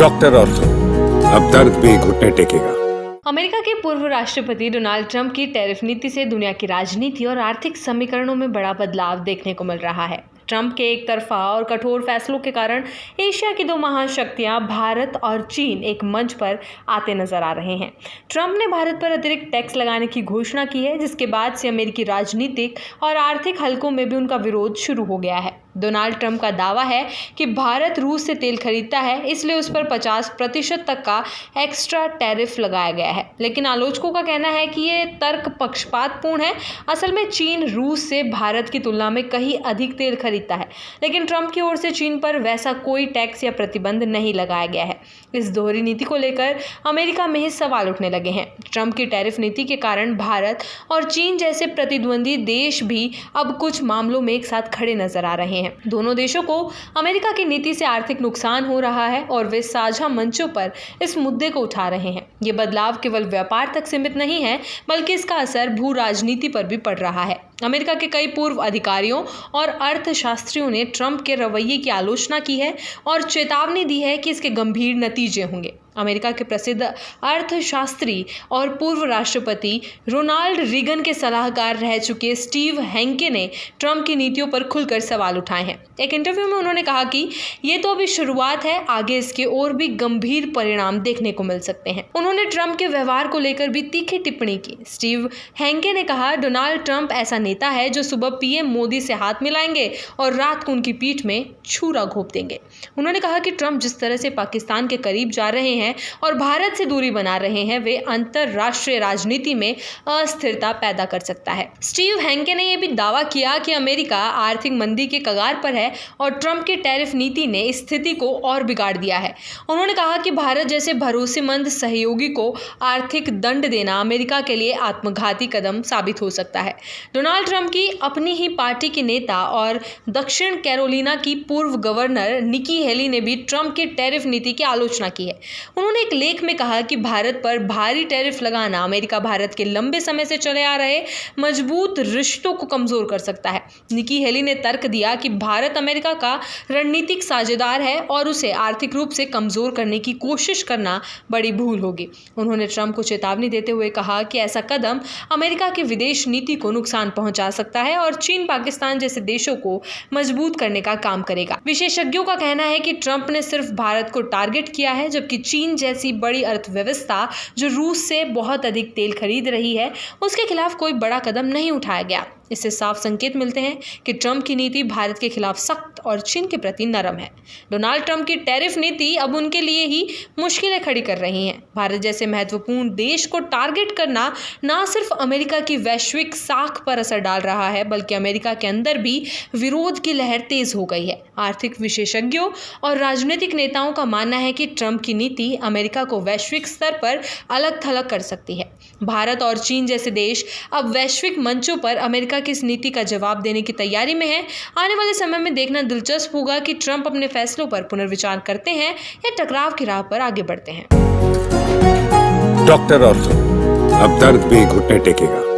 Doctor ortho, अब दर्द भी घुटने टेकेगा। अमेरिका के पूर्व राष्ट्रपति डोनाल्ड ट्रंप की टैरिफ नीति से दुनिया की राजनीति और आर्थिक समीकरणों में बड़ा बदलाव देखने को मिल रहा है। ट्रंप के एक तरफा और कठोर फैसलों के कारण एशिया की दो महाशक्तियां भारत और चीन एक मंच पर आते नजर आ रहे हैं। ट्रंप ने भारत पर अतिरिक्त टैक्स लगाने की घोषणा की है, जिसके बाद से अमेरिकी राजनीतिक और आर्थिक हलकों में भी उनका विरोध शुरू हो गया है। डोनाल्ड ट्रंप का दावा है कि भारत रूस से तेल खरीदता है, इसलिए उस पर 50% तक का एक्स्ट्रा टैरिफ लगाया गया है। लेकिन आलोचकों का कहना है कि ये तर्क पक्षपातपूर्ण है। असल में चीन रूस से भारत की तुलना में कहीं अधिक तेल खरीदता है, लेकिन ट्रंप की ओर से चीन पर वैसा कोई टैक्स या प्रतिबंध नहीं लगाया गया है। इस दोहरी नीति को लेकर अमेरिका में ही सवाल उठने लगे हैं। ट्रंप की टैरिफ नीति के कारण भारत और चीन जैसे प्रतिद्वंदी देश भी अब कुछ मामलों में एक साथ खड़े नजर आ रहे हैं। दोनों देशों को अमेरिका की नीति से आर्थिक नुकसान हो रहा है और वे साझा मंचों पर इस मुद्दे को उठा रहे हैं। ये बदलाव केवल व्यापार तक सीमित नहीं है, बल्कि इसका असर भू राजनीति पर भी पड़ रहा है। अमेरिका के कई पूर्व अधिकारियों और अर्थशास्त्रियों ने ट्रंप के रवैये की आलोचना की है और चेतावनी दी है कि इसके गंभीर नतीजे होंगे। अमेरिका के प्रसिद्ध अर्थशास्त्री और पूर्व राष्ट्रपति रोनाल्ड रीगन के सलाहकार रह चुके स्टीव हैंके ने ट्रंप की नीतियों पर खुलकर सवाल उठाए हैं। एक इंटरव्यू में उन्होंने कहा कि ये तो अभी शुरुआत है, आगे इसके और भी गंभीर परिणाम देखने को मिल सकते हैं। उन्होंने ट्रंप के व्यवहार को लेकर भी तीखी टिप्पणी की। स्टीव हैंके ने कहा, डोनाल्ड ट्रंप ऐसा नेता है जो सुबह पीएम मोदी से हाथ मिलाएंगे और रात को उनकी पीठ में छुरा घोंप देंगे। उन्होंने कहा कि ट्रंप जिस तरह से पाकिस्तान के करीब जा रहे हैं और भारत से दूरी बना रहे हैं, वे अंतरराष्ट्रीय राजनीति में अस्थिरता पैदा कर सकता है। स्टीव हैंके ने यह भी दावा किया कि अमेरिका आर्थिक मंदी के कगार पर है और ट्रंप की टैरिफ नीति ने स्थिति को और बिगाड़ दिया है। उन्होंने कहा कि भारत जैसे भरोसेमंद सहयोगी को आर्थिक दंड देना अमेरिका के लिए आत्मघाती कदम साबित हो सकता है। डोनाल्ड ट्रंप की अपनी ही पार्टी के नेता और दक्षिण कैरोलिना की पूर्व गवर्नर निकी हेली ने भी ट्रंप की टैरिफ नीति की आलोचना की है। उन्होंने एक लेख में कहा कि भारत पर भारी टैरिफ लगाना अमेरिका भारत के लंबे समय से चले आ रहे मजबूत रिश्तों को कमजोर कर सकता है। निकी हेली ने तर्क दिया कि भारत अमेरिका का रणनीतिक साझेदार है और उसे आर्थिक रूप से कमजोर करने की कोशिश करना बड़ी भूल होगी। उन्होंने ट्रंप को चेतावनी देते हुए कहा कि ऐसा कदम अमेरिका की विदेश नीति को नुकसान पहुंचा सकता है और चीन पाकिस्तान जैसे देशों को मजबूत करने का काम करेगा। विशेषज्ञों का कहना है कि ट्रंप ने सिर्फ भारत को टारगेट किया है, जबकि चीन जैसी बड़ी अर्थव्यवस्था जो रूस से बहुत अधिक तेल खरीद रही है, उसके खिलाफ कोई बड़ा कदम नहीं उठाया गया। इससे साफ संकेत मिलते हैं कि ट्रंप की नीति भारत के खिलाफ सख्त और चीन के प्रति नरम है। डोनाल्ड ट्रंप की टैरिफ नीति अब उनके लिए ही मुश्किलें खड़ी कर रही हैं। भारत जैसे महत्वपूर्ण देश को टारगेट करना न सिर्फ अमेरिका की वैश्विक साख पर असर डाल रहा है, बल्कि अमेरिका के अंदर भी विरोध की लहर तेज हो गई है। आर्थिक विशेषज्ञों और राजनीतिक नेताओं का मानना है कि ट्रंप की नीति अमेरिका को वैश्विक स्तर पर अलग थलग कर सकती है। भारत और चीन जैसे देश अब वैश्विक मंचों पर अमेरिका की इस नीति का जवाब देने की तैयारी में है। आने वाले समय में देखना दिलचस्प होगा कि ट्रंप अपने फैसलों पर पुनर्विचार करते हैं या टकराव की राह पर आगे बढ़ते हैं। डॉक्टर ऑर्थो, अब दर्द भी घुटने टेकेगा।